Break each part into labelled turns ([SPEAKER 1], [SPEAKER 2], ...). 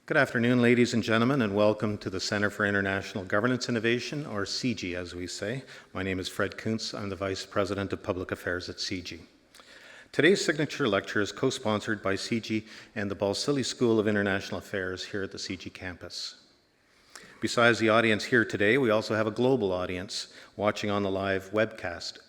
[SPEAKER 1] Good afternoon, ladies and gentlemen, and welcome to the Center for International Governance Innovation, or CIGI, as we say. My name is Fred Kuntz. I'm the Vice President of Public Affairs at CIGI. Today's signature lecture is co-sponsored by CIGI and the Balsillie School of International Affairs here at the CIGI campus. Besides the audience here today, we also have a global audience watching on the live webcast.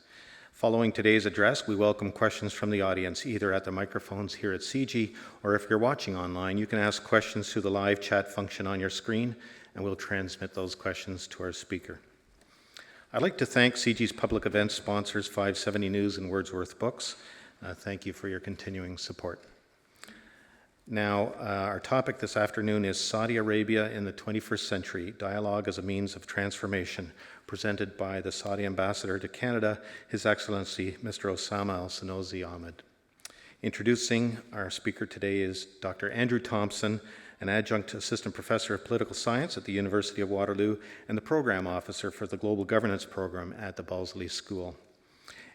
[SPEAKER 1] Following today's address, we welcome questions from the audience, either at the microphones here at CIGI, or if you're watching online, you can ask questions through the live chat function on your screen, and we'll transmit those questions to our speaker. I'd like to thank CIGI's public events sponsors, 570 News and Wordsworth Books. Thank you for your continuing support. Now, our topic this afternoon is Saudi Arabia in the 21st Century, Dialogue as a Means of Transformation, presented by the Saudi Ambassador to Canada, His Excellency Mr. Osamah Sanosi Ahmad. Introducing our speaker today is Dr. Andrew Thompson, an adjunct assistant professor of political science at the University of Waterloo and the program officer for the Global Governance Program at the Balsillie School.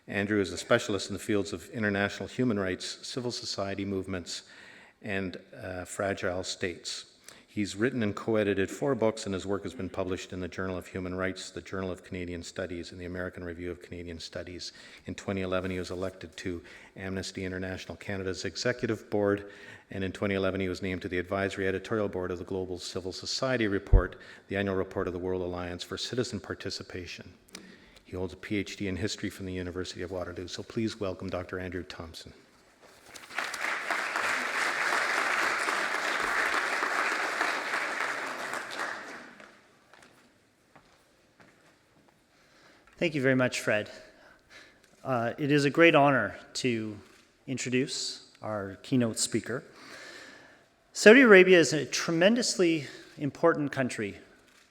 [SPEAKER 1] Andrew is a specialist in the fields of international human rights, civil society movements, and fragile states. He's written and co-edited 4 books, and his work has been published in the Journal of Human Rights, the Journal of Canadian Studies, and the American Review of Canadian Studies. In 2011, he was elected to Amnesty International Canada's Executive Board, and in 2011, he was named to the Advisory Editorial Board of the Global Civil Society Report, the annual report of the World Alliance for Citizen Participation. He holds a PhD in history from the University of Waterloo. So please welcome Dr. Andrew Thompson.
[SPEAKER 2] Thank you very much, Fred. It is a great honor to introduce our keynote speaker. Saudi Arabia is a tremendously important country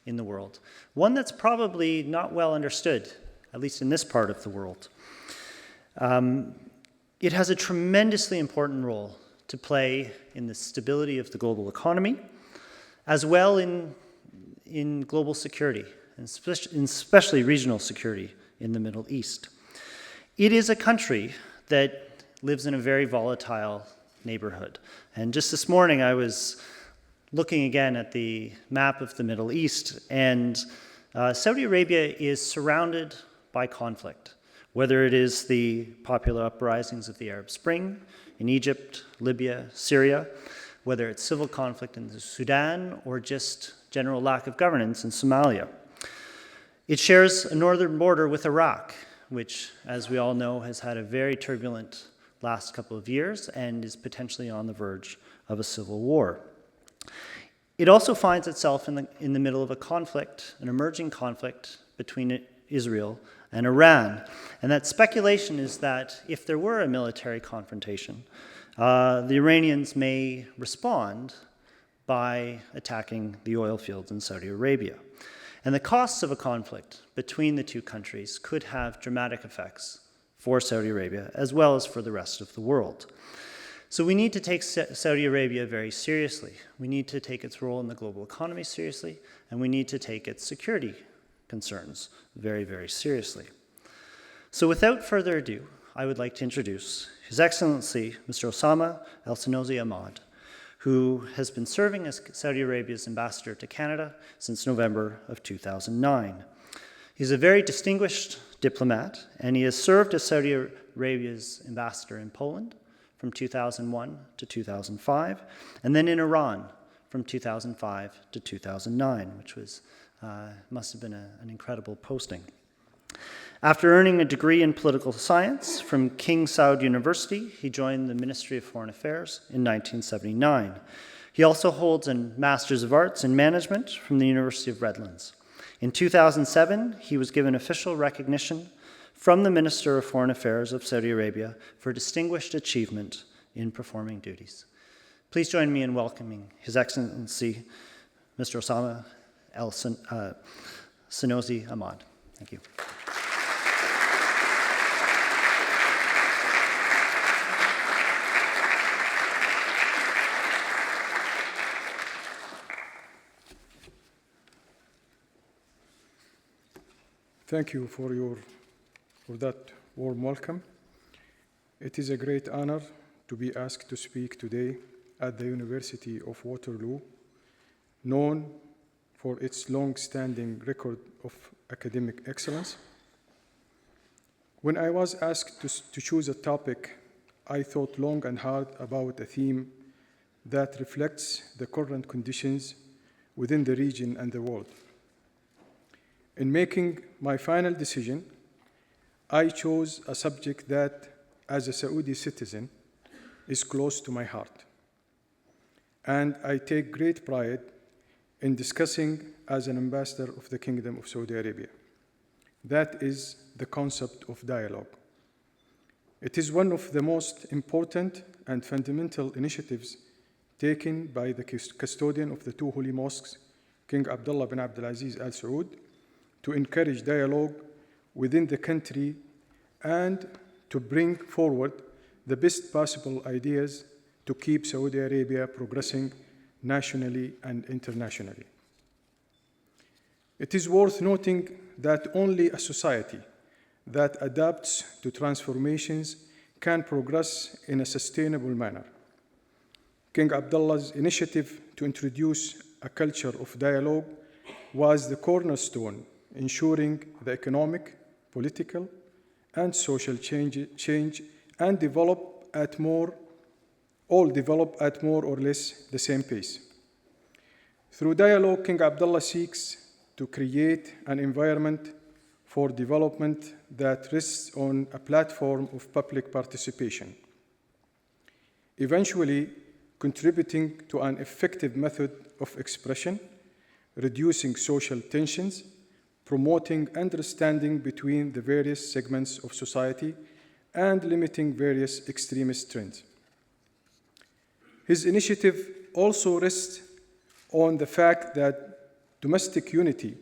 [SPEAKER 2] in the world, one that's probably not well understood, at least in this part of the world. It has a tremendously important role to play in the stability of the global economy, as well in global security, and especially regional security in the Middle East. It is a country that lives in a very volatile neighborhood. And just this morning, I was looking again at the map of the Middle East, and Saudi Arabia is surrounded by conflict, whether it is the popular uprisings of the Arab Spring in Egypt, Libya, Syria, whether it's civil conflict in the Sudan, or just general lack of governance in Somalia. It shares a northern border with Iraq, which, as we all know, has had a very turbulent last couple of years and is potentially on the verge of a civil war. It also finds itself in the middle of a conflict, an emerging conflict between Israel and Iran. And that speculation is that if there were a military confrontation, the Iranians may respond by attacking the oil fields in Saudi Arabia. And the costs of a conflict between the two countries could have dramatic effects for Saudi Arabia, as well as for the rest of the world. So we need to take Saudi Arabia very seriously. We need to take its role in the global economy seriously, and we need to take its security concerns very, very seriously. So without further ado, I would like to introduce His Excellency Mr. Osamah Sanosi Ahmad, who has been serving as Saudi Arabia's ambassador to Canada since November of 2009. He's a very distinguished diplomat, and he has served as Saudi Arabia's ambassador in Poland from 2001 to 2005, and then in Iran from 2005 to 2009, which must have been an incredible posting. After earning a degree in political science from King Saud University, he joined the Ministry of Foreign Affairs in 1979. He also holds a Master's of Arts in Management from the University of Redlands. In 2007, he was given official recognition from the Minister of Foreign Affairs of Saudi Arabia for distinguished achievement in performing duties. Please join me in welcoming His Excellency Mr. Osamah Sanosi Ahmad. Thank you.
[SPEAKER 3] Thank you for that warm welcome. It is a great honor to be asked to speak today at the University of Waterloo known for its long-standing record of academic excellence. When I was asked to choose a topic, I thought long and hard about a theme that reflects the current conditions within the region and the world. In making my final decision, I chose a subject that, as a Saudi citizen, is close to my heart. And I take great pride in discussing as an ambassador of the Kingdom of Saudi Arabia. That is the concept of dialogue. It is one of the most important and fundamental initiatives taken by the custodian of the two holy mosques, King Abdullah bin Abdulaziz Al Saud, to encourage dialogue within the country and to bring forward the best possible ideas to keep Saudi Arabia progressing nationally and internationally. It is worth noting that only a society that adapts to transformations can progress in a sustainable manner. King Abdullah's initiative to introduce a culture of dialogue was the cornerstone ensuring the economic, political, and social change and develop at more or less the same pace. Through dialogue, King Abdullah seeks to create an environment for development that rests on a platform of public participation, eventually contributing to an effective method of expression, reducing social tensions, promoting understanding between the various segments of society, and limiting various extremist trends. His initiative also rests on the fact that domestic unity,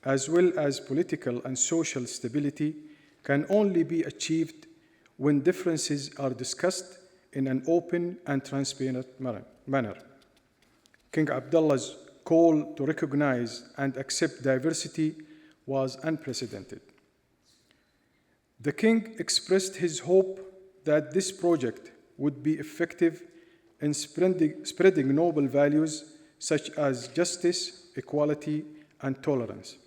[SPEAKER 3] as well as political and social stability, can only be achieved when differences are discussed in an open and transparent manner. King Abdullah's call to recognize and accept diversity was unprecedented. The king expressed his hope that this project would be effective in spreading noble values such as justice, equality, and tolerance.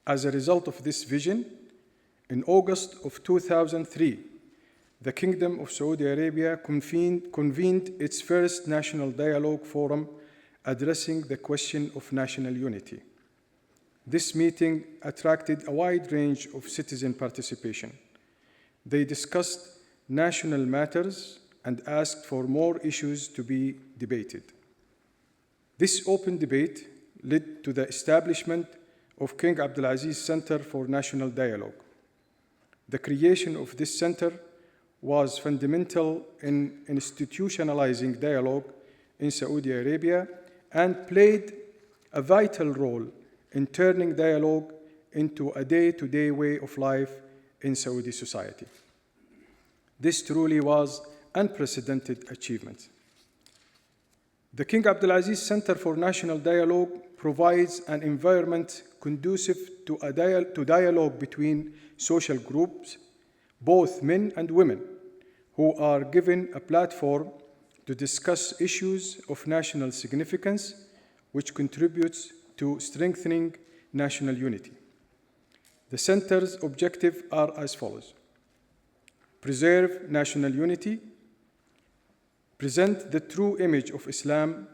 [SPEAKER 3] As a result of this vision, in August of 2003, the Kingdom of Saudi Arabia convened its first National Dialogue Forum addressing the question of national unity. This meeting attracted a wide range of citizen participation. They discussed national matters and asked for more issues to be debated. This open debate led to the establishment of King Abdulaziz Center for National Dialogue. The creation of this center was fundamental in institutionalizing dialogue in Saudi Arabia and played a vital role in turning dialogue into a day-to-day way of life in Saudi society. This truly was unprecedented achievement. The King Abdulaziz Center for National Dialogue provides an environment conducive to dialogue between social groups, both men and women, who are given a platform to discuss issues of national significance, which contributes to strengthening national unity. The center's objectives are as follows: preserve national unity, present the true image of Islam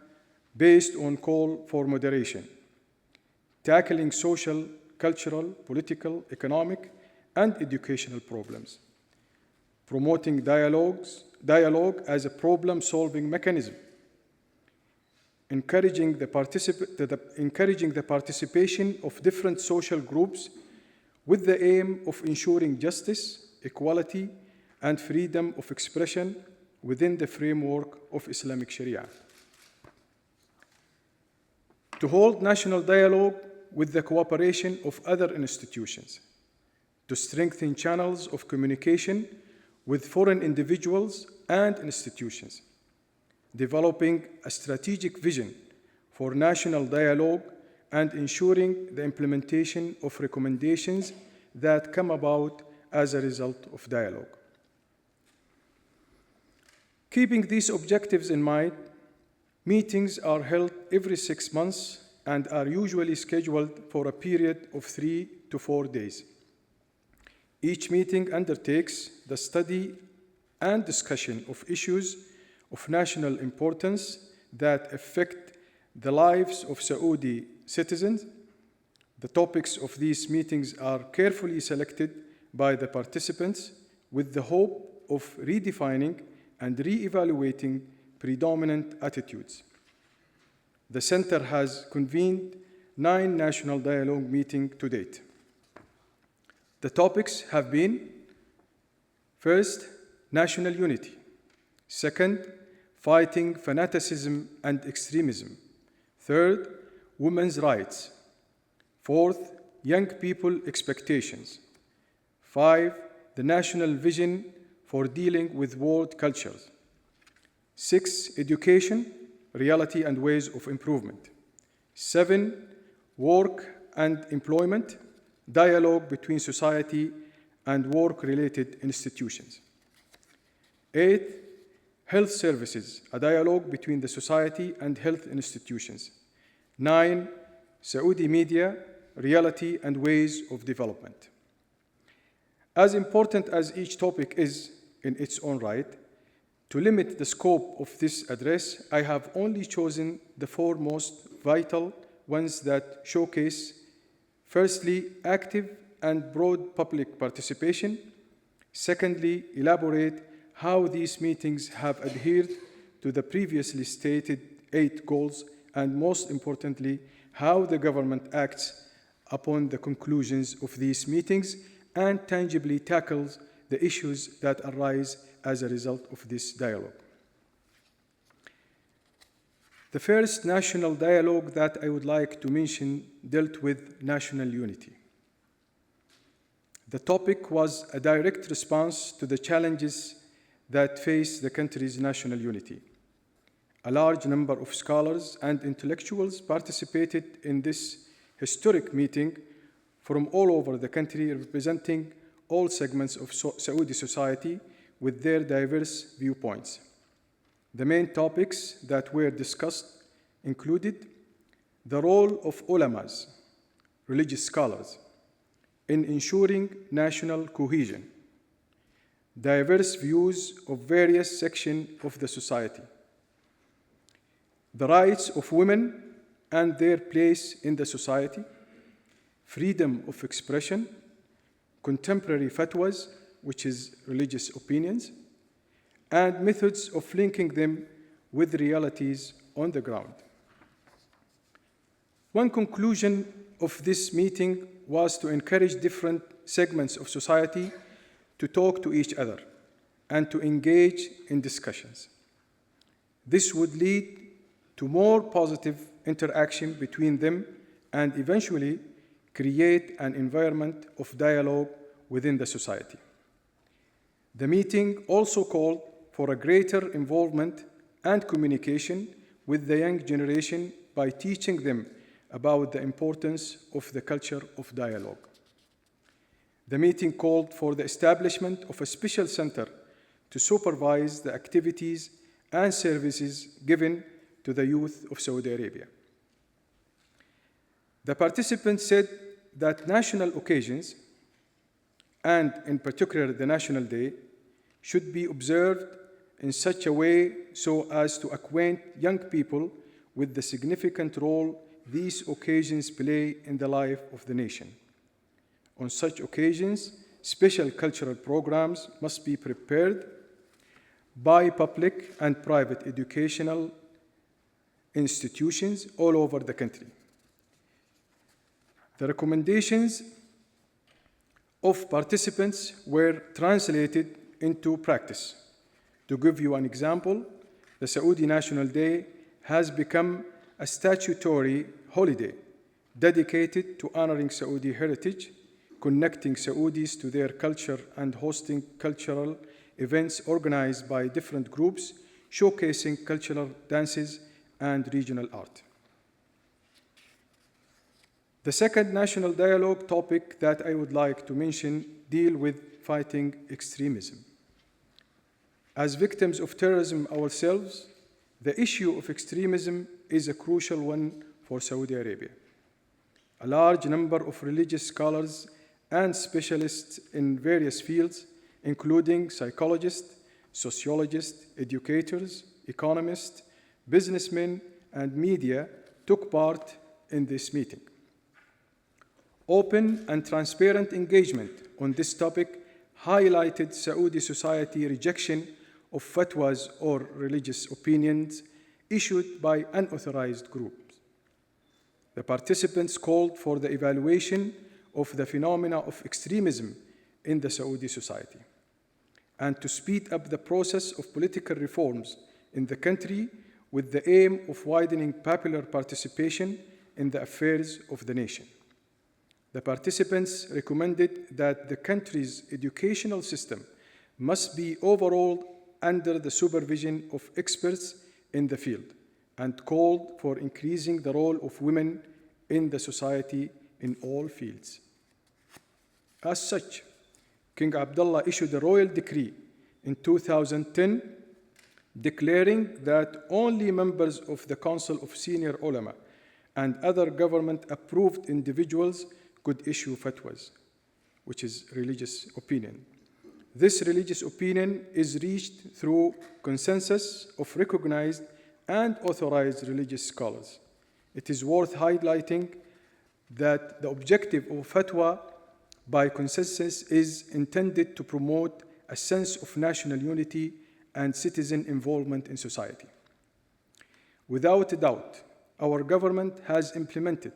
[SPEAKER 3] based on call for moderation, tackling social, cultural, political, economic, and educational problems, promoting dialogue as a problem-solving mechanism, encouraging the participation of different social groups with the aim of ensuring justice, equality, and freedom of expression within the framework of Islamic Sharia. To hold national dialogue with the cooperation of other institutions, to strengthen channels of communication with foreign individuals and institutions, developing a strategic vision for national dialogue and ensuring the implementation of recommendations that come about as a result of dialogue. Keeping these objectives in mind, Meetings are held every 6 months and are usually scheduled for a period of 3 to 4 days. Each meeting undertakes the study and discussion of issues of national importance that affect the lives of Saudi citizens. The topics of these meetings are carefully selected by the participants with the hope of redefining and re-evaluating predominant attitudes. The Center has convened 9 national dialogue meetings to date. The topics have been: first, national unity; second, fighting fanaticism and extremism; third, women's rights; fourth, young people expectations; 5, the national vision for dealing with world cultures; 6, education, reality and ways of improvement; 7, work and employment, dialogue between society and work-related institutions; 8, health services, a dialogue between the society and health institutions; 9, Saudi media, reality and ways of development. As important as each topic is in its own right, to limit the scope of this address, I have only chosen the 4 most vital ones that showcase, firstly, active and broad public participation; secondly, elaborate how these meetings have adhered to the previously stated 8 goals; and most importantly, how the government acts upon the conclusions of these meetings and tangibly tackles the issues that arise as a result of this dialogue. The first national dialogue that I would like to mention dealt with national unity. The topic was a direct response to the challenges that face the country's national unity. A large number of scholars and intellectuals participated in this historic meeting from all over the country, representing all segments of Saudi society with their diverse viewpoints. The main topics that were discussed included the role of ulamas, religious scholars, in ensuring national cohesion, diverse views of various sections of the society, the rights of women and their place in the society, freedom of expression, contemporary fatwas, which is religious opinions, and methods of linking them with realities on the ground. One conclusion of this meeting was to encourage different segments of society to talk to each other and to engage in discussions. This would lead to more positive interaction between them and eventually create an environment of dialogue within the society. The meeting also called for a greater involvement and communication with the young generation by teaching them about the importance of the culture of dialogue. The meeting called for the establishment of a special center to supervise the activities and services given to the youth of Saudi Arabia. The participants said that national occasions, and in particular the National Day, should be observed in such a way so as to acquaint young people with the significant role these occasions play in the life of the nation. On such occasions, special cultural programs must be prepared by public and private educational institutions all over the country. The recommendations of participants were translated into practice. To give you an example, the Saudi National Day has become a statutory holiday dedicated to honoring Saudi heritage, connecting Saudis to their culture, and hosting cultural events organized by different groups, showcasing cultural dances and regional art. The second national dialogue topic that I would like to mention deals with fighting extremism. As victims of terrorism ourselves, The issue of extremism is a crucial one for Saudi Arabia. A large number of religious scholars and specialists in various fields, including psychologists, sociologists, educators, economists, businessmen, and media, took part in this meeting. Open and transparent engagement on this topic highlighted Saudi society rejection of fatwas or religious opinions issued by unauthorized groups. The participants called for the evaluation of the phenomena of extremism in the Saudi society and to speed up the process of political reforms in the country with the aim of widening popular participation in the affairs of the nation. The participants recommended that the country's educational system must be overhauled under the supervision of experts in the field and called for increasing the role of women in the society in all fields. As such, King Abdullah issued a royal decree in 2010 declaring that only members of the Council of Senior Ulama and other government-approved individuals could issue fatwas, which is religious opinion. This religious opinion is reached through consensus of recognized and authorized religious scholars. It is worth highlighting that the objective of fatwa by consensus is intended to promote a sense of national unity and citizen involvement in society. Without a doubt, our government has implemented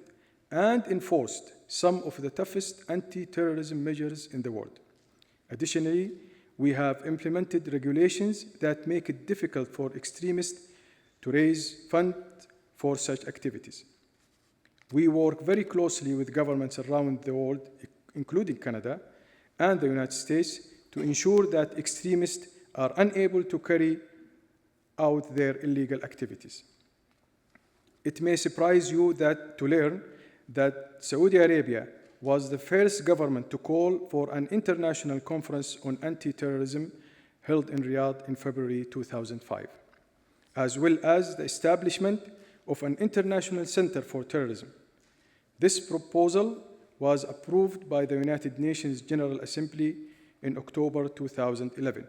[SPEAKER 3] and enforced some of the toughest anti-terrorism measures in the world. Additionally, we have implemented regulations that make it difficult for extremists to raise funds for such activities. We work very closely with governments around the world, including Canada and the United States, to ensure that extremists are unable to carry out their illegal activities. It may surprise you to learn that Saudi Arabia was the first government to call for an international conference on anti-terrorism held in Riyadh in February 2005, as well as the establishment of an international center for terrorism. This proposal was approved by the United Nations General Assembly in October 2011.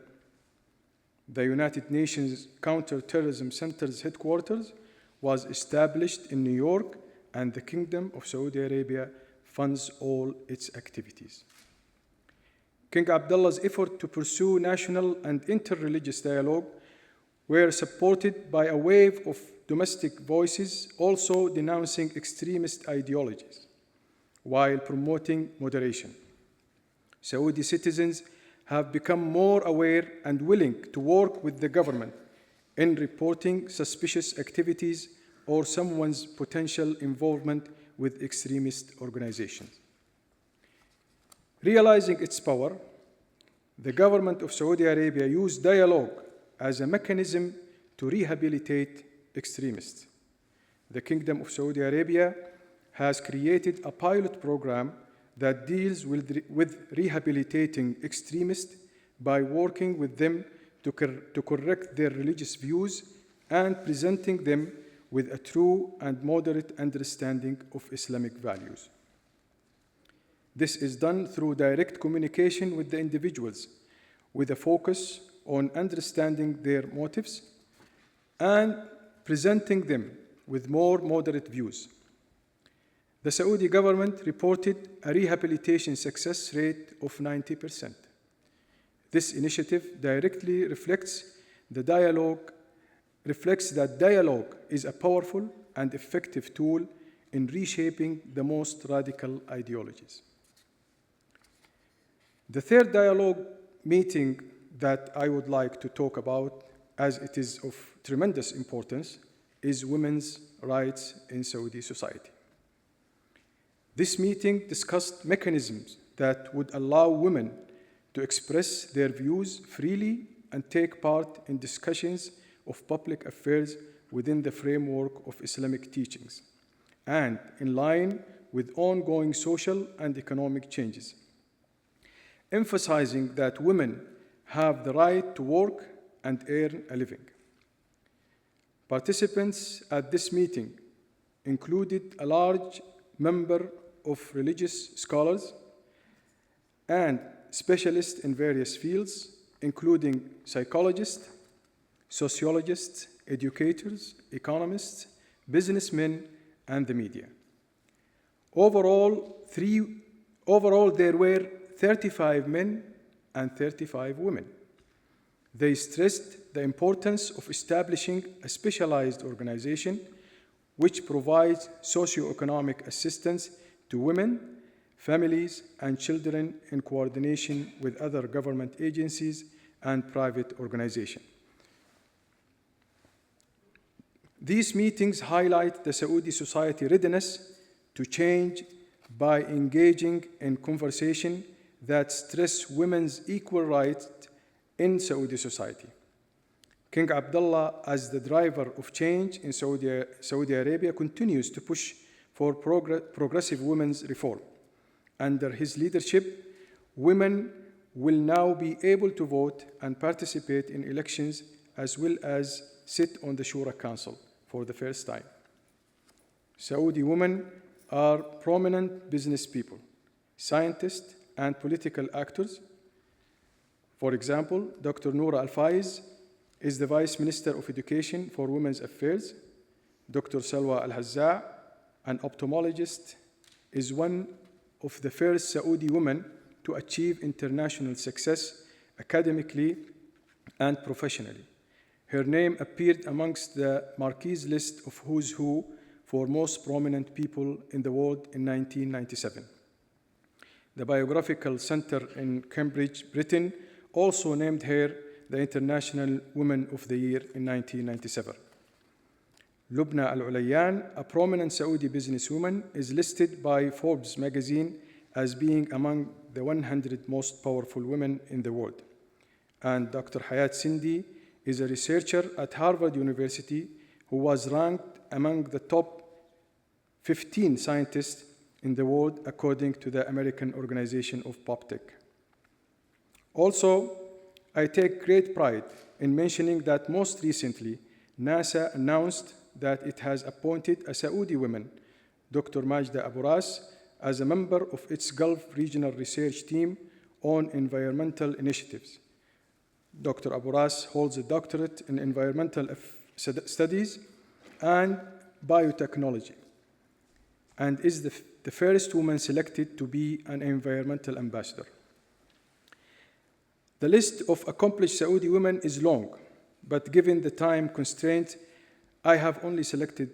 [SPEAKER 3] The United Nations Counter-Terrorism Center's headquarters was established in New York, and the Kingdom of Saudi Arabia funds all its activities. King Abdullah's effort to pursue national and interreligious dialogue were supported by a wave of domestic voices also denouncing extremist ideologies while promoting moderation. Saudi citizens have become more aware and willing to work with the government in reporting suspicious activities or someone's potential involvement with extremist organizations. Realizing its power, the government of Saudi Arabia used dialogue as a mechanism to rehabilitate extremists. The Kingdom of Saudi Arabia has created a pilot program that deals with rehabilitating extremists by working with them to correct their religious views and presenting them with a true and moderate understanding of Islamic values. This is done through direct communication with the individuals, with a focus on understanding their motives and presenting them with more moderate views. The Saudi government reported a rehabilitation success rate of 90%. This initiative directly reflects that dialogue is a powerful and effective tool in reshaping the most radical ideologies. The third dialogue meeting that I would like to talk about, as it is of tremendous importance, is women's rights in Saudi society. This meeting discussed mechanisms that would allow women to express their views freely and take part in discussions of public affairs within the framework of Islamic teachings and in line with ongoing social and economic changes, emphasizing that women have the right to work and earn a living. Participants at this meeting included a large number of religious scholars and specialists in various fields, including psychologists, sociologists, educators, economists, businessmen, and the media. Overall, there were 35 men and 35 women. They stressed the importance of establishing a specialized organization which provides socioeconomic assistance to women, families, and children in coordination with other government agencies and private organizations. These meetings highlight the Saudi society readiness to change by engaging in conversation that stress women's equal rights in Saudi society. King Abdullah, as the driver of change in Saudi Arabia, continues to push for progressive women's reform. Under his leadership, women will now be able to vote and participate in elections as well as sit on the Shura Council for the first time. Saudi women are prominent business people, scientists, and political actors. For example, Dr. Noura Al-Faiz is the Vice Minister of Education for Women's Affairs. Dr. Salwa Al-Hazza, an ophthalmologist, is one of the first Saudi women to achieve international success academically and professionally. Her name appeared amongst the Marquis list of who's who for most prominent people in the world in 1997. The Biographical Center in Cambridge, Britain, also named her the International Woman of the Year in 1997. Lubna Al-Ulayyan, a prominent Saudi businesswoman, is listed by Forbes magazine as being among the 100 most powerful women in the world. And Dr. Hayat Sindi is a researcher at Harvard University who was ranked among the top 15 scientists in the world according to the American Organization of PopTech. Also, I take great pride in mentioning that most recently, NASA announced that it has appointed a Saudi woman, Dr. Majda Abu Ras, as a member of its Gulf Regional Research Team on Environmental Initiatives. Dr. Abu Ras holds a doctorate in environmental studies and biotechnology, and is the first woman selected to be an environmental ambassador. The list of accomplished Saudi women is long, but given the time constraint, I have only selected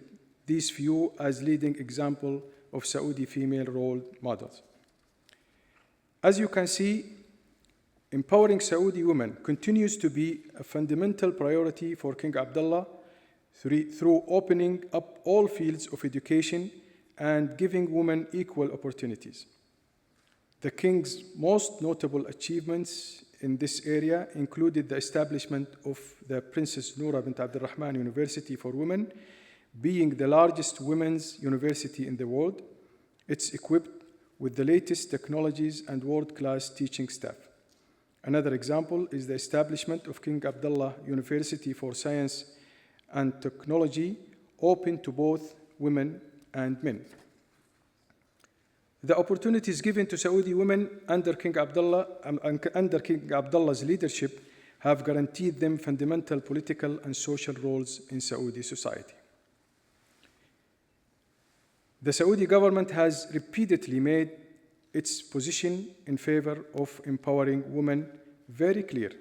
[SPEAKER 3] these few as leading example of Saudi female role models. As you can see, empowering Saudi women continues to be a fundamental priority for King Abdullah through opening up all fields of education and giving women equal opportunities. The King's most notable achievements in this area included the establishment of the Princess Noura bint Abdurrahman University for Women, being the largest women's university in the world. It's equipped with the latest technologies and world-class teaching staff. Another example is the establishment of King Abdullah University for Science and Technology, open to both women and men. The opportunities given to Saudi women under King Abdullah's leadership have guaranteed them fundamental political and social roles in Saudi society. The Saudi government has repeatedly made its position in favor of empowering women very clear.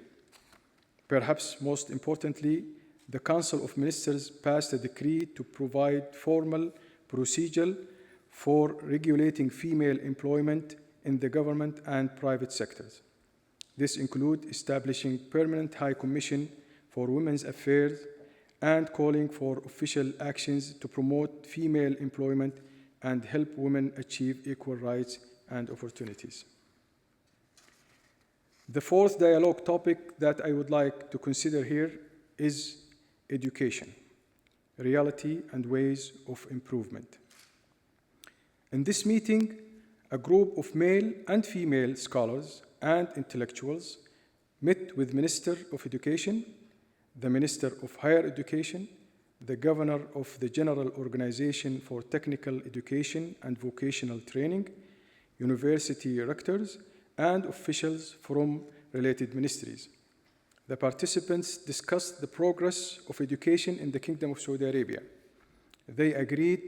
[SPEAKER 3] Perhaps most importantly, the Council of Ministers passed a decree to provide formal procedure for regulating female employment in the government and private sectors. This includes establishing permanent High Commission for Women's Affairs and calling for official actions to promote female employment and help women achieve equal rights and opportunities. The fourth dialogue topic that I would like to consider here is education, reality and ways of improvement. In this meeting, a group of male and female scholars and intellectuals met with Minister of Education, the Minister of Higher Education, the governor of the General Organization for Technical Education and Vocational Training, university rectors, and officials from related ministries. The participants discussed the progress of education in the Kingdom of Saudi Arabia. They agreed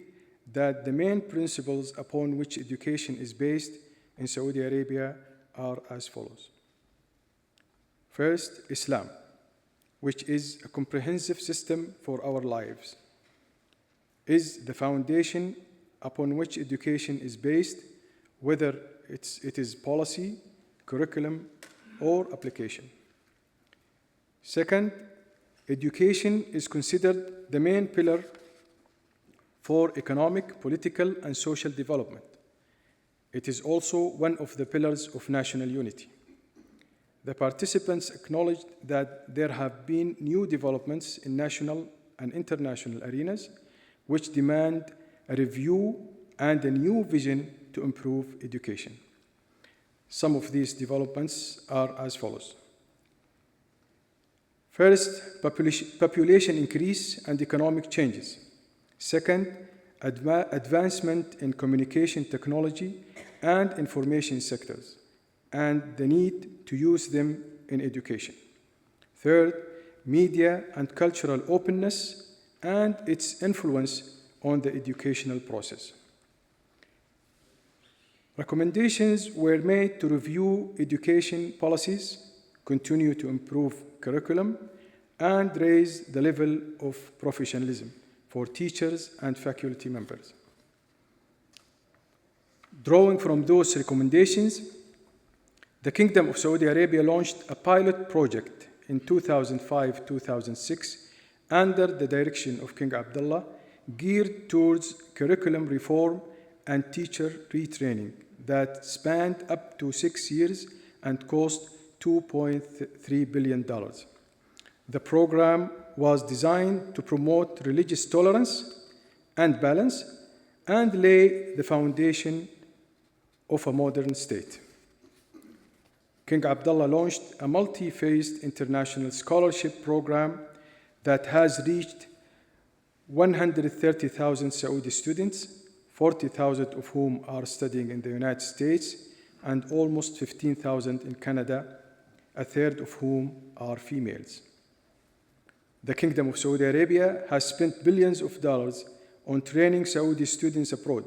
[SPEAKER 3] that the main principles upon which education is based in Saudi Arabia are as follows. First, Islam, which is a comprehensive system for our lives, is the foundation upon which education is based, whether it is policy, curriculum, or application. Second, education is considered the main pillar for economic, political, and social development. It is also one of the pillars of national unity. The participants acknowledged that there have been new developments in national and international arenas which demand a review and a new vision to improve education. Some of these developments are as follows. First, population increase and economic changes. Second, advancement in communication technology and information sectors, and the need to use them in education. Third, media and cultural openness and its influence on the educational process. Recommendations were made to review education policies, continue to improve curriculum, and raise the level of professionalism for teachers and faculty members. Drawing from those recommendations, the Kingdom of Saudi Arabia launched a pilot project in 2005-2006 under the direction of King Abdullah, geared towards curriculum reform and teacher retraining that spanned up to 6 years and cost $2.3 billion. The program was designed to promote religious tolerance and balance and lay the foundation of a modern state. King Abdullah launched a multi-phased international scholarship program that has reached 130,000 Saudi students, 40,000 of whom are studying in the United States, and almost 15,000 in Canada, a third of whom are females. The Kingdom of Saudi Arabia has spent billions of dollars on training Saudi students abroad.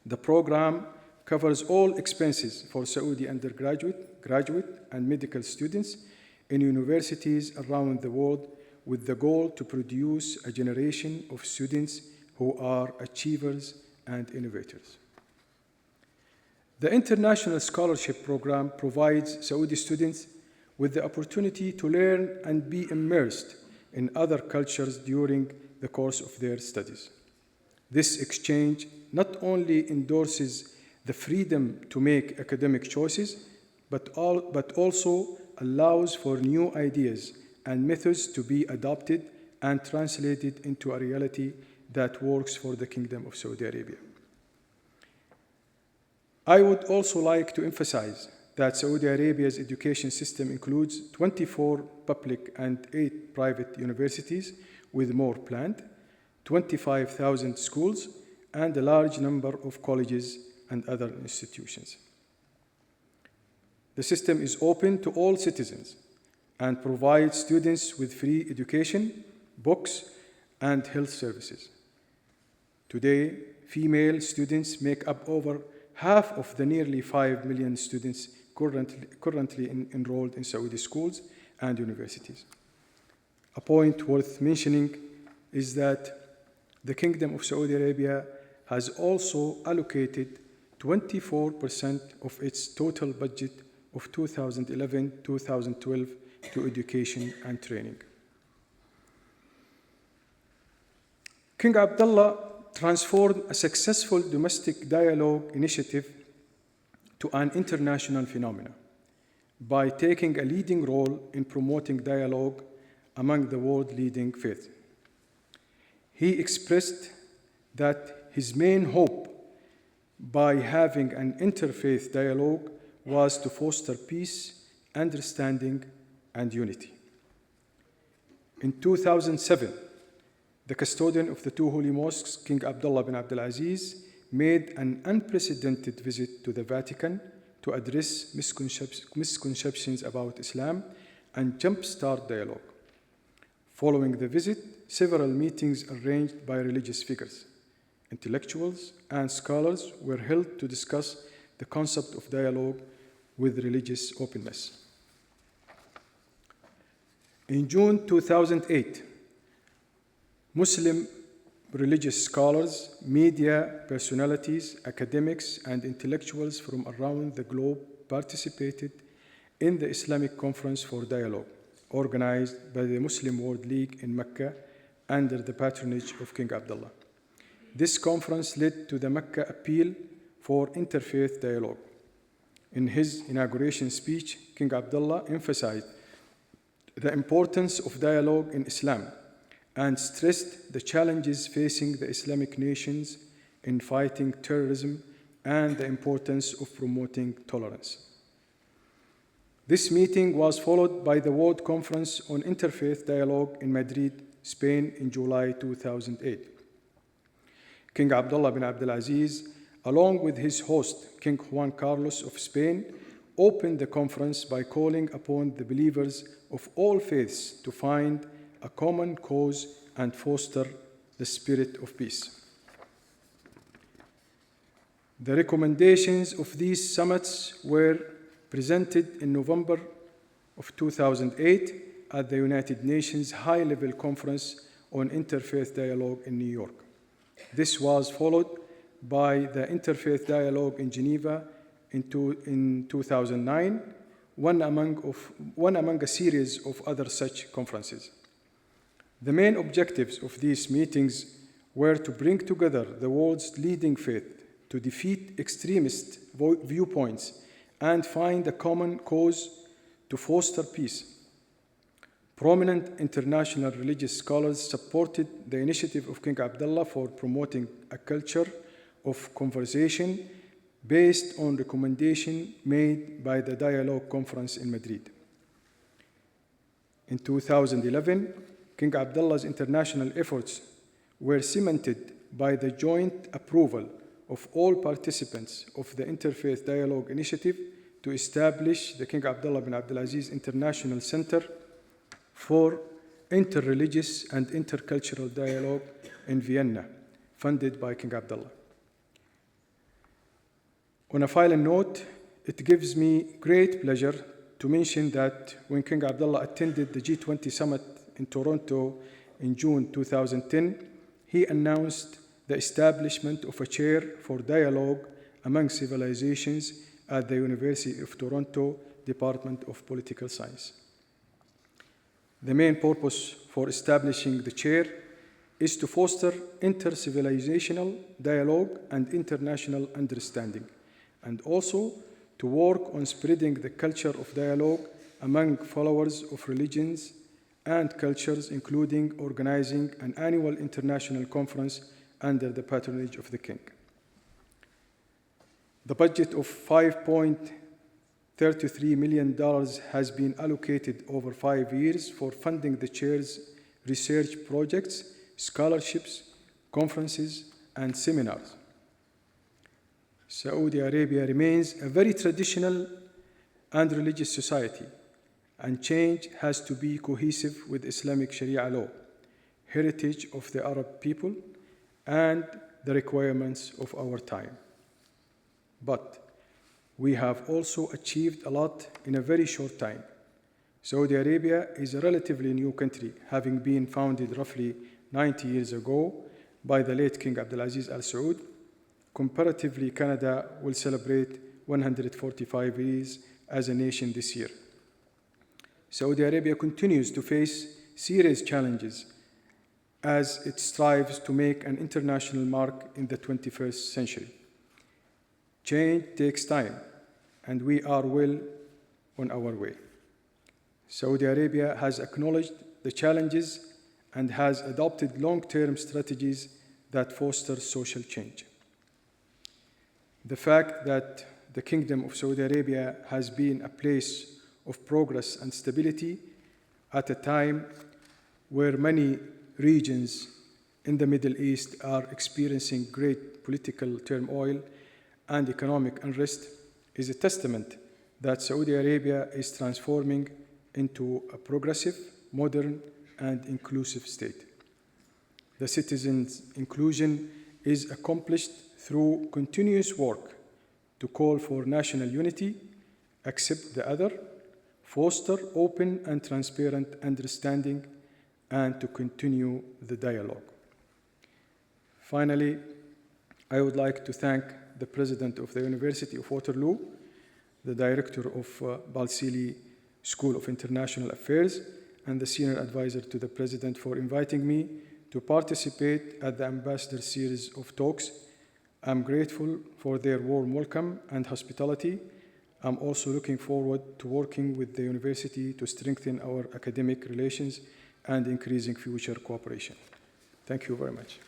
[SPEAKER 3] The program covers all expenses for Saudi undergraduate, graduate, and medical students in universities around the world, with the goal to produce a generation of students who are achievers and innovators. The International Scholarship Program provides Saudi students with the opportunity to learn and be immersed in other cultures during the course of their studies. This exchange not only endorses the freedom to make academic choices, but also allows for new ideas and methods to be adopted and translated into a reality that works for the Kingdom of Saudi Arabia. I would also like to emphasize that Saudi Arabia's education system includes 24 public and 8 private universities, with more planned, 25,000 schools, and a large number of colleges and other institutions. The system is open to all citizens and provides students with free education, books, and health services. Today, female students make up over half of the nearly 5 million students currently enrolled in Saudi schools and universities. A point worth mentioning is that the Kingdom of Saudi Arabia has also allocated 24% of its total budget of 2011-2012 to education and training. King Abdullah transformed a successful domestic dialogue initiative to an international phenomenon by taking a leading role in promoting dialogue among the world's leading faiths. He expressed that his main hope by having an interfaith dialogue was to foster peace, understanding, and unity. In 2007, the custodian of the two holy mosques, King Abdullah bin Abdulaziz, made an unprecedented visit to the Vatican to address misconceptions about Islam and jumpstart dialogue. Following the visit, several meetings arranged by religious figures, intellectuals, and scholars were held to discuss the concept of dialogue with religious openness. In June 2008, Muslim religious scholars, media personalities, academics, and intellectuals from around the globe participated in the Islamic Conference for Dialogue, organized by the Muslim World League in Mecca under the patronage of King Abdullah. This conference led to the Mecca appeal for interfaith dialogue. In his inauguration speech, King Abdullah emphasized the importance of dialogue in Islam and stressed the challenges facing the Islamic nations in fighting terrorism and the importance of promoting tolerance. This meeting was followed by the World Conference on Interfaith Dialogue in Madrid, Spain in July 2008. King Abdullah bin Abdulaziz, along with his host, King Juan Carlos of Spain, opened the conference by calling upon the believers of all faiths to find a common cause and foster the spirit of peace. The recommendations of these summits were presented in November of 2008 at the United Nations High-Level Conference on Interfaith Dialogue in New York. This was followed by the Interfaith Dialogue in Geneva in 2009, one among a series of other such conferences. The main objectives of these meetings were to bring together the world's leading faith to defeat extremist viewpoints and find a common cause to foster peace. Prominent international religious scholars supported the initiative of King Abdullah for promoting a culture of conversation based on recommendation made by the Dialogue Conference in Madrid. In 2011, King Abdullah's international efforts were cemented by the joint approval of all participants of the Interfaith Dialogue Initiative to establish the King Abdullah bin Abdulaziz International Center for Interreligious and Intercultural Dialogue in Vienna, funded by King Abdullah. On a final note, it gives me great pleasure to mention that when King Abdullah attended the G20 summit in Toronto in June 2010, he announced the establishment of a chair for dialogue among civilizations at the University of Toronto Department of Political Science. The main purpose for establishing the chair is to foster inter-civilizational dialogue and international understanding, and also to work on spreading the culture of dialogue among followers of religions and cultures, including organizing an annual international conference under the patronage of the King. The budget of $5.33 million has been allocated over 5 years for funding the chair's research projects, scholarships, conferences, and seminars. Saudi Arabia remains a very traditional and religious society, and change has to be cohesive with Islamic Sharia law, heritage of the Arab people, and the requirements of our time. But we have also achieved a lot in a very short time. Saudi Arabia is a relatively new country, having been founded roughly 90 years ago by the late King Abdulaziz Al Saud. Comparatively, Canada will celebrate 145 years as a nation this year. Saudi Arabia continues to face serious challenges as it strives to make an international mark in the 21st century. Change takes time, and we are well on our way. Saudi Arabia has acknowledged the challenges and has adopted long-term strategies that foster social change. The fact that the Kingdom of Saudi Arabia has been a place of progress and stability at a time where many regions in the Middle East are experiencing great political turmoil and economic unrest is a testament that Saudi Arabia is transforming into a progressive, modern, and inclusive state. The citizens' inclusion is accomplished through continuous work to call for national unity, accept the other, foster open and transparent understanding, and to continue the dialogue. Finally, I would like to thank the President of the University of Waterloo, the Director of Balsili School of International Affairs, and the Senior Advisor to the President for inviting me to participate at the Ambassador Series of talks. I'm grateful for their warm welcome and hospitality. I'm also looking forward to working with the university to strengthen our academic relations and increasing future cooperation. Thank you very much.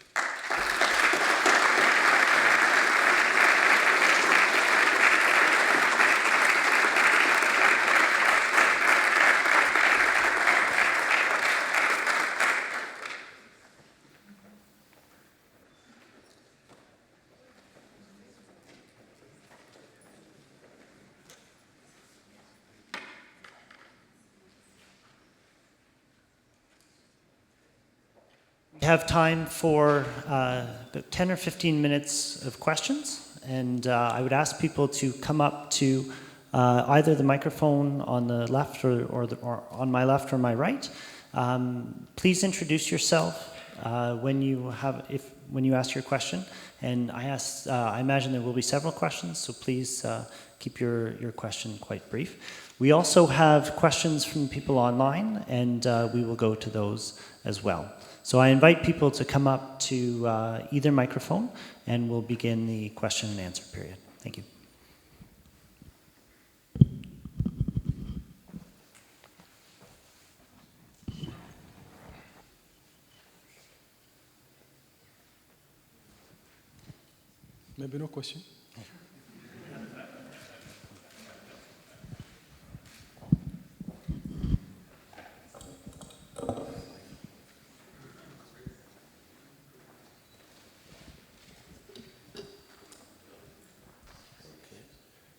[SPEAKER 2] We have time for about 10 or 15 minutes of questions, and I would ask people to come up to either the microphone on the left or on my left or my right. Please introduce yourself when you ask your question, and I imagine there will be several questions, so please keep your question quite brief. We also have questions from people online, and we will go to those as well. So I invite people to come up to either microphone, and we'll begin the question and answer period. Thank you.
[SPEAKER 3] Maybe no question?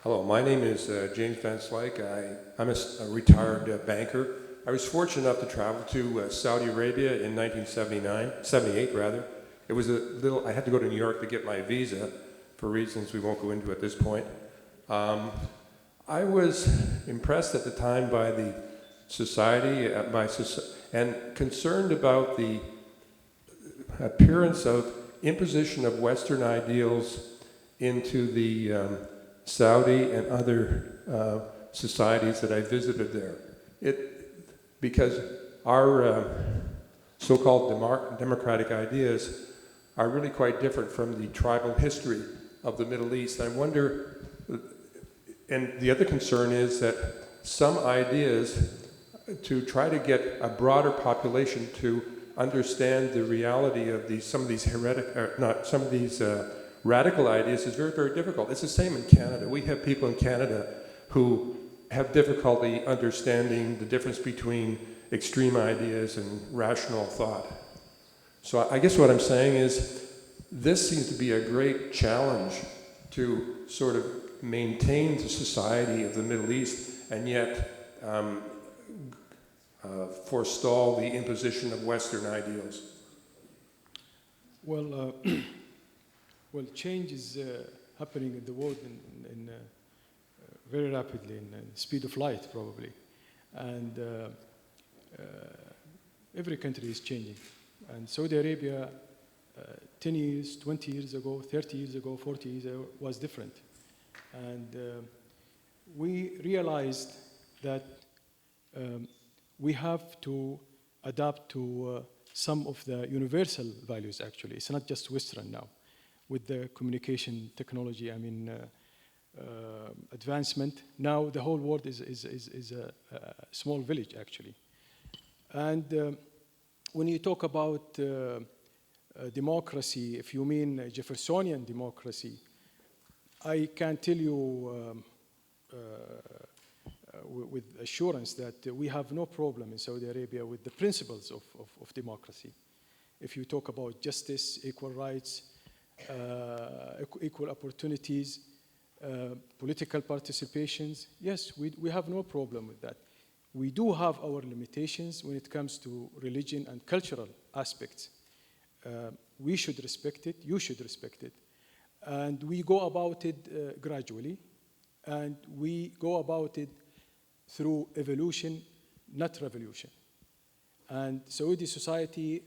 [SPEAKER 4] Hello, my name is James Van Slyke. I'm a retired banker. I was fortunate enough to travel to Saudi Arabia in 78 rather. It was I had to go to New York to get my visa for reasons we won't go into at this point. I was impressed at the time by the society, and concerned about the appearance of imposition of Western ideals into the Saudi and other societies that I visited there. Because our so-called democratic ideas are really quite different from the tribal history of the Middle East. I wonder, and the other concern is that some ideas to try to get a broader population to understand the reality of some of these radical ideas is very, very difficult. It's the same in Canada. We have people in Canada who have difficulty understanding the difference between extreme ideas and rational thought. So I guess what I'm saying is this seems to be a great challenge to sort of maintain the society of the Middle East and yet forestall the imposition of Western ideals.
[SPEAKER 3] Well, change is happening in the world in very rapidly, in the speed of light, probably. And every country is changing. And Saudi Arabia, 10 years, 20 years ago, 30 years ago, 40 years ago, was different. And we realized that we have to adapt to some of the universal values, actually. It's not just Western now. With the communication technology, advancement, now the whole world is a small village, actually. And when you talk about democracy, if you mean Jeffersonian democracy, I can tell you with assurance that we have no problem in Saudi Arabia with the principles of democracy. if you talk about justice, equal rights, equal opportunities, political participations, yes, we have no problem with that. We do have our limitations when it comes to religion and cultural aspects. We should respect it, you should respect it. And we go about it gradually, and we go about it through evolution, not revolution. And Saudi society,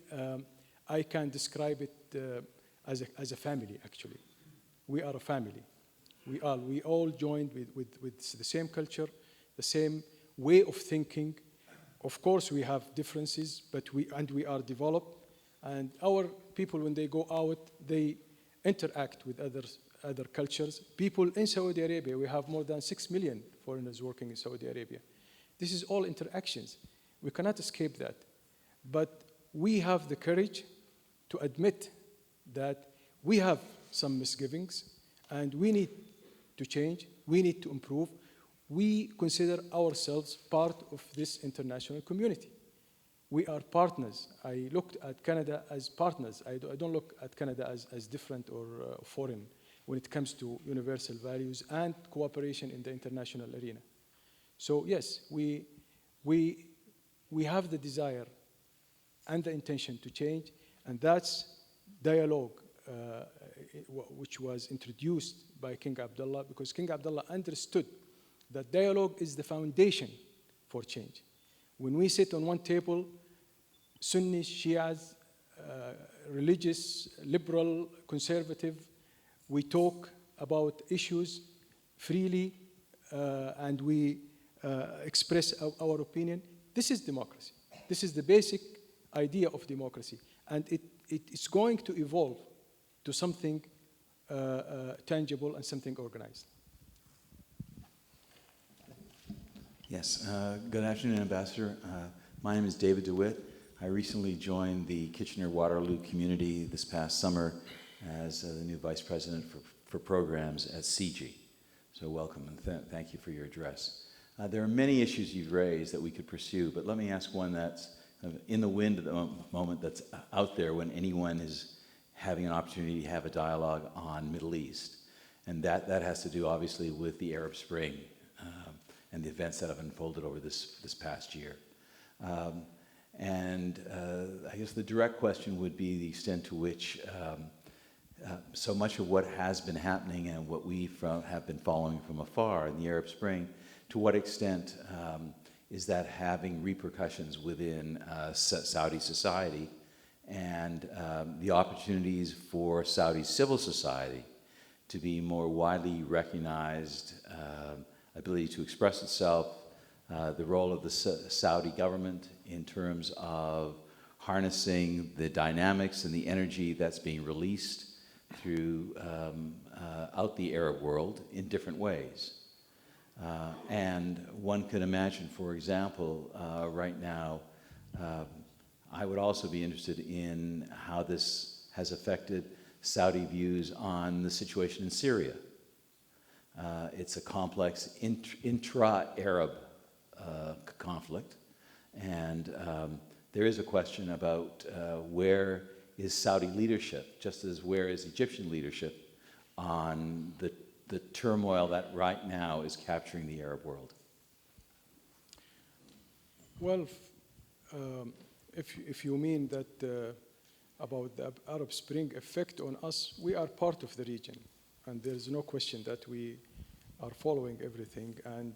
[SPEAKER 3] I can describe it as a family, actually. We are a family. We all joined with the same culture, the same way of thinking. Of course, we have differences, but we are developed. And our people, when they go out, they interact with other cultures. People in Saudi Arabia, we have more than 6 million foreigners working in Saudi Arabia. This is all interactions. We cannot escape that. But we have the courage to admit that we have some misgivings, and we need to change, we need to improve. We consider ourselves part of this international community. We are partners. I looked at Canada as partners. I don't look at Canada as different or foreign when it comes to universal values and cooperation in the international arena. So yes, we have the desire and the intention to change, and that's dialogue, which was introduced by King Abdullah, because King Abdullah understood that dialogue is the foundation for change. When we sit on one table, Sunnis, Shias, religious, liberal, conservative, we talk about issues freely, and we express our opinion. This is democracy. This is the basic idea of democracy. And it's going to evolve to something tangible and something organized.
[SPEAKER 5] Yes, good afternoon, Ambassador. My name is David DeWitt. I recently joined the Kitchener-Waterloo community this past summer as the new Vice President for Programs at CIGI. So welcome, and thank you for your address. There are many issues you've raised that we could pursue, but let me ask one that's in the wind at the moment, that's out there when anyone is having an opportunity to have a dialogue on Middle East. And that has to do, obviously, with the Arab Spring and the events that have unfolded over this past year. I guess the direct question would be the extent to which so much of what has been happening and what we have been following from afar in the Arab Spring, to what extent is that having repercussions within Saudi society and the opportunities for Saudi civil society to be more widely recognized, ability to express itself, the role of the Saudi government in terms of harnessing the dynamics and the energy that's being released through out the Arab world in different ways. And one could imagine, for example, right now, I would also be interested in how this has affected Saudi views on the situation in Syria. It's a complex intra-Arab conflict, and there is a question about where is Saudi leadership, just as where is Egyptian leadership on the turmoil that right now is capturing the Arab world.
[SPEAKER 3] Well, if you mean that about the Arab Spring effect on us, we are part of the region, and there is no question that we are following everything, and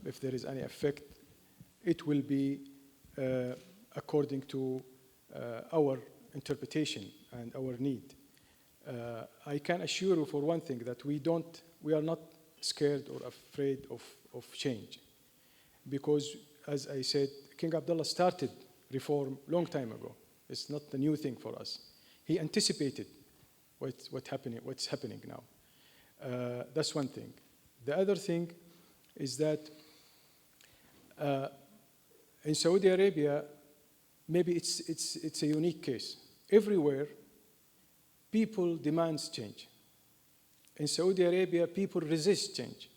[SPEAKER 3] if there is any effect, it will be according to our interpretation and our need. I can assure you for one thing that we are not scared or afraid of change, because as I said, King Abdullah started reform long time ago. It's not a new thing for us. He anticipated what's happening now. That's one thing. The other thing is that in Saudi Arabia, maybe it's a unique case. Everywhere, people demand change. In Saudi Arabia, people resist change.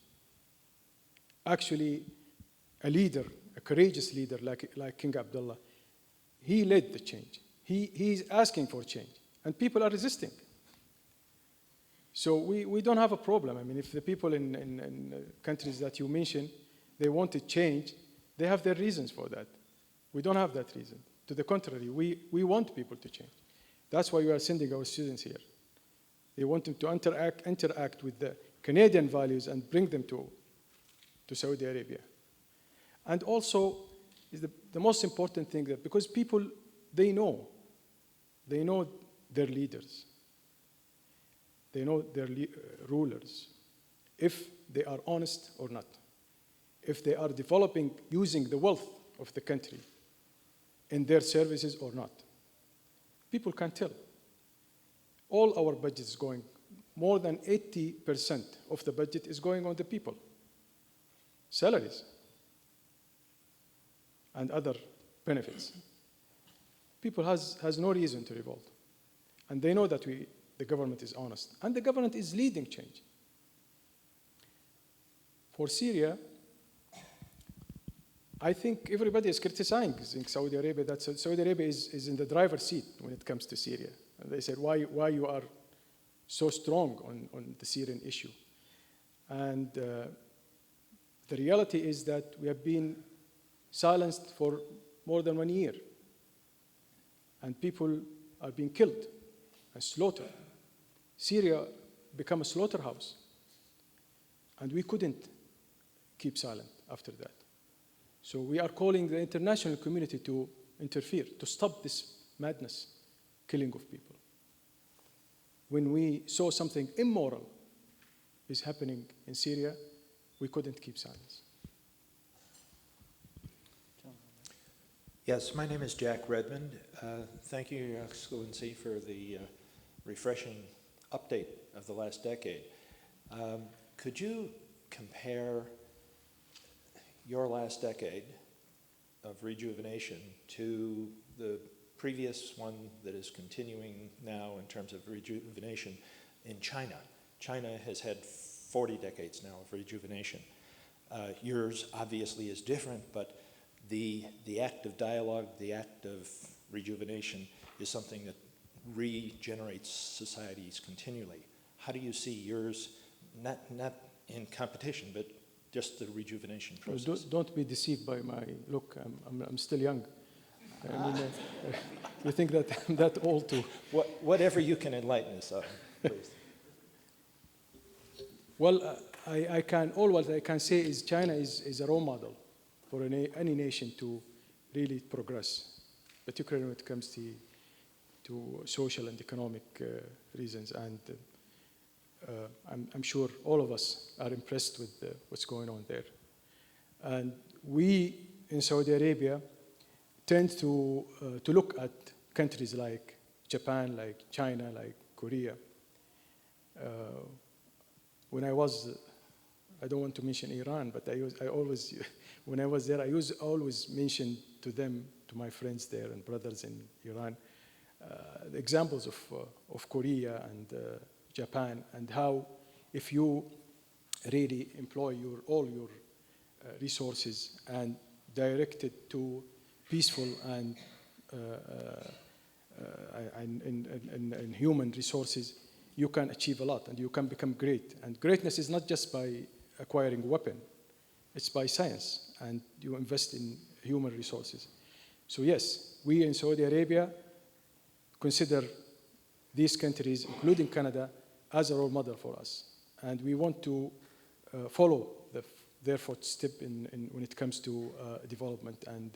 [SPEAKER 3] Actually, a leader, a courageous leader like King Abdullah, he led the change. He's asking for change, and people are resisting. So we don't have a problem. I mean, if the people in countries that you mentioned, they want to change, they have their reasons for that. We don't have that reason. To the contrary, we want people to change. That's why we are sending our students here. They want them to interact with the Canadian values and bring them to Saudi Arabia. And also, is the most important thing that because people, they know their leaders. They know their rulers, if they are honest or not, if they are developing, using the wealth of the country in their services or not. People can tell. All our budget is going, more than 80% of the budget is going on the people, salaries, and other benefits. People has no reason to revolt. And they know that the government is honest. And the government is leading change. For Syria, I think everybody is criticizing Saudi Arabia, that Saudi Arabia is in the driver's seat when it comes to Syria. And they said, why you are so strong on the Syrian issue? And the reality is that we have been silenced for more than 1 year. And people are being killed and slaughtered. Syria became a slaughterhouse. And we couldn't keep silent after that. So we are calling the international community to interfere, to stop this madness, killing of people. When we saw something immoral is happening in Syria, we couldn't keep silence.
[SPEAKER 6] Yes, my name is Jack Redmond. Thank you, Your Excellency, for the refreshing update of the last decade. Could you compare your last decade of rejuvenation to the previous one that is continuing now in terms of rejuvenation in China? China has had 40 decades now of rejuvenation. Yours obviously is different, but the act of dialogue, the act of rejuvenation is something that regenerates societies continually. How do you see yours, not in competition, but just the rejuvenation process?
[SPEAKER 3] Don't be deceived by my look. I'm still young. I mean, you think that I'm that old too?
[SPEAKER 6] Whatever you can enlighten us on, please.
[SPEAKER 3] Well, all what I can say is China is a role model for any nation to really progress, particularly when it comes to social and economic reasons. And I'm sure all of us are impressed with what's going on there. And we in Saudi Arabia tend to look at countries like Japan, like China, like Korea. When I don't want to mention Iran, but I always, when I was there, I always mention to them, to my friends there and brothers in Iran, the examples of Korea and Japan, and how if you really employ all your resources and direct it to peaceful and human resources, you can achieve a lot and you can become great. And greatness is not just by acquiring a weapon, it's by science, and you invest in human resources. So yes, we in Saudi Arabia consider these countries, including Canada, as a role model for us. And we want to follow their footsteps when it comes to development and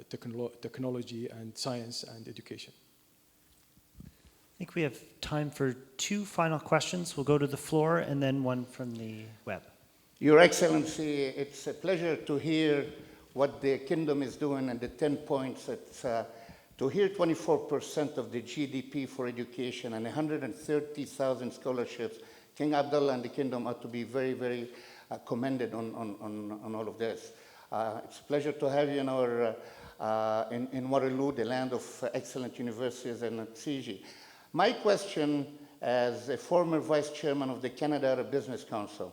[SPEAKER 3] technology and science and education.
[SPEAKER 2] I think we have time for 2 final questions. We'll go to the floor and then one from the web.
[SPEAKER 7] Your Excellency, it's a pleasure to hear what the kingdom is doing and the 10 points. To hear 24% of the GDP for education and 130,000 scholarships, King Abdullah and the kingdom ought to be very, very commended on all of this. It's a pleasure to have you in Waterloo, the land of excellent universities and at CIGI. My question, as a former vice chairman of the Canada Arab Business Council,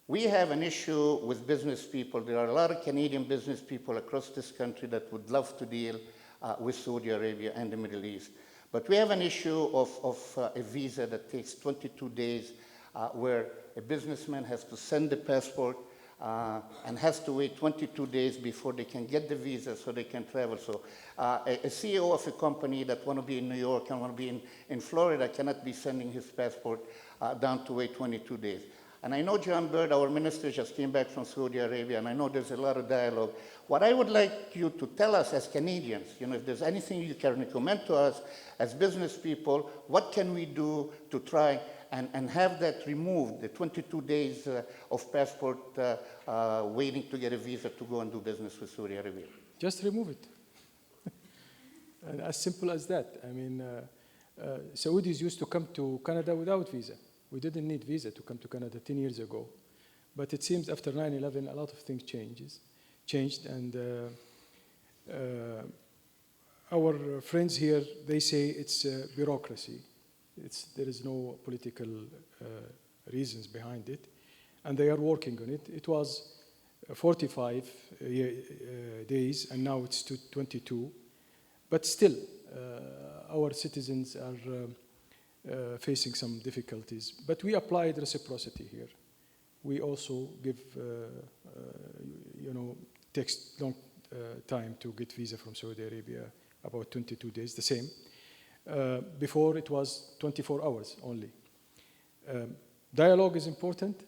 [SPEAKER 7] we have an issue with business people. There are a lot of Canadian business people across this country that would love to deal with Saudi Arabia and the Middle East. But we have an issue of a visa that takes 22 days, where a businessman has to send the passport and has to wait 22 days before they can get the visa so they can travel. So a CEO of a company that want to be in New York and want to be in Florida cannot be sending his passport down to wait 22 days. And I know John Bird, our minister, just came back from Saudi Arabia, and I know there's a lot of dialogue. What I would like you to tell us as Canadians, if there's anything you can recommend to us as business people, what can we do to try and have that removed, the 22 days of passport waiting to get a visa to go and do business with Saudi Arabia?
[SPEAKER 3] Just remove it. And as simple as that. I mean, Saudis used to come to Canada without visa. We didn't need visa to come to Canada 10 years ago. But it seems after 9/11, a lot of things changed. And our friends here, they say it's bureaucracy. There is no political reasons behind it. And they are working on it. It was 45 days, and now it's to 22. But still, our citizens are facing some difficulties. But we applied reciprocity here. We also give, takes long time to get visa from Saudi Arabia, about 22 days, the same. Before it was 24 hours only. Dialogue is important.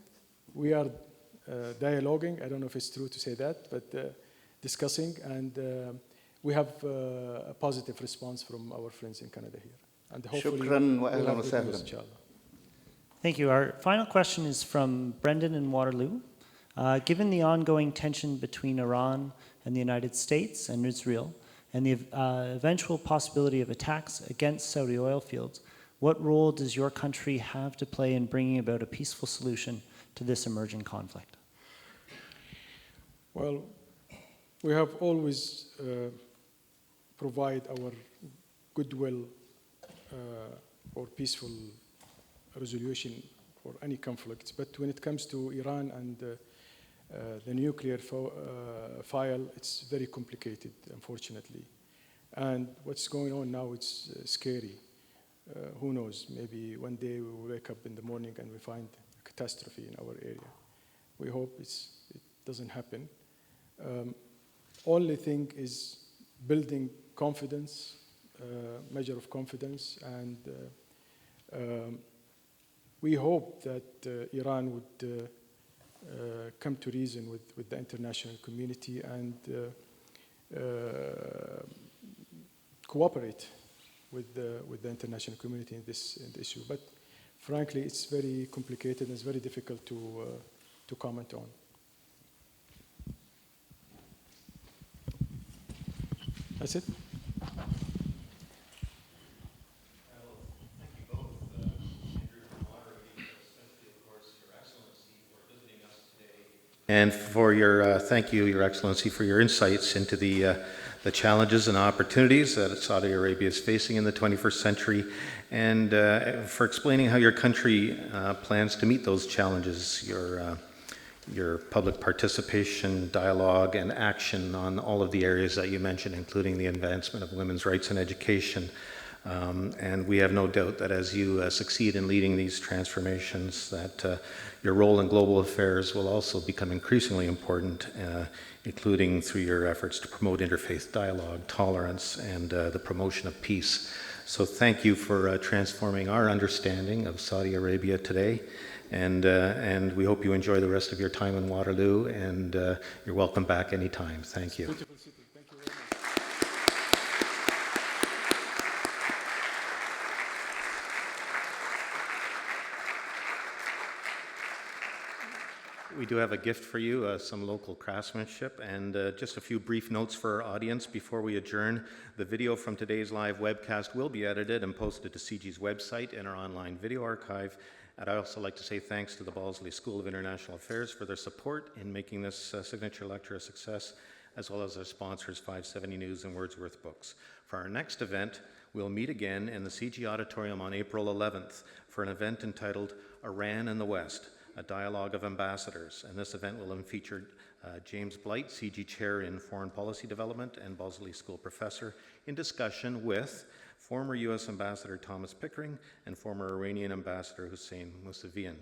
[SPEAKER 3] We are dialoguing. I don't know if it's true to say that, but discussing, and we have a positive response from our friends in Canada here. And hopefully
[SPEAKER 7] Shukran wa
[SPEAKER 3] we'll
[SPEAKER 7] ahlan
[SPEAKER 3] have
[SPEAKER 7] wa
[SPEAKER 3] good
[SPEAKER 7] sahlan.
[SPEAKER 3] news, inshallah.
[SPEAKER 2] Thank you. Our final question is from Brendan in Waterloo. Given the ongoing tension between Iran and the United States and Israel, and the eventual possibility of attacks against Saudi oil fields, what role does your country have to play in bringing about a peaceful solution to this emerging conflict?
[SPEAKER 3] Well, we have always provide our goodwill for peaceful resolution for any conflicts. But when it comes to Iran and the nuclear file, it's very complicated, unfortunately. And what's going on now, it's scary. Who knows, maybe one day we will wake up in the morning and we find a catastrophe in our area. We hope it doesn't happen. Only thing is building confidence, measure of confidence, and we hope that Iran would come to reason with the international community and cooperate with the international community in this issue. But frankly, it's very complicated and it's very difficult to comment on. That's it.
[SPEAKER 1] And for your, thank you, Your Excellency, for your insights into the challenges and opportunities that Saudi Arabia is facing in the 21st century, and for explaining how your country plans to meet those challenges, your public participation, dialogue, and action on all of the areas that you mentioned, including the advancement of women's rights and education. And we have no doubt that as you succeed in leading these transformations, that your role in global affairs will also become increasingly important, including through your efforts to promote interfaith dialogue, tolerance, and the promotion of peace. So thank you for transforming our understanding of Saudi Arabia today. And we hope you enjoy the rest of your time in Waterloo, and you're welcome back anytime. Thank you.
[SPEAKER 3] Beautiful city. Thank you very much.
[SPEAKER 1] We do have a gift for you, some local craftsmanship, and just a few brief notes for our audience before we adjourn. The video from today's live webcast will be edited and posted to CIGI's website in our online video archive. And I'd also like to say thanks to the Balsley School of International Affairs for their support in making this signature lecture a success, as well as our sponsors, 570 News and Wordsworth Books. For our next event, we'll meet again in the CIGI Auditorium on April 11th for an event entitled Iran and the West, a dialogue of ambassadors. And this event will feature James Blight, CIGI Chair in Foreign Policy Development and Bosley School Professor, in discussion with former U.S. Ambassador Thomas Pickering and former Iranian Ambassador Hussein Mousavian.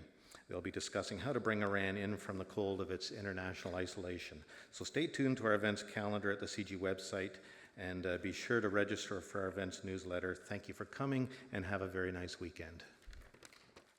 [SPEAKER 1] They'll be discussing how to bring Iran in from the cold of its international isolation. So stay tuned to our events calendar at the CIGI website, and be sure to register for our events newsletter. Thank you for coming, and have a very nice weekend.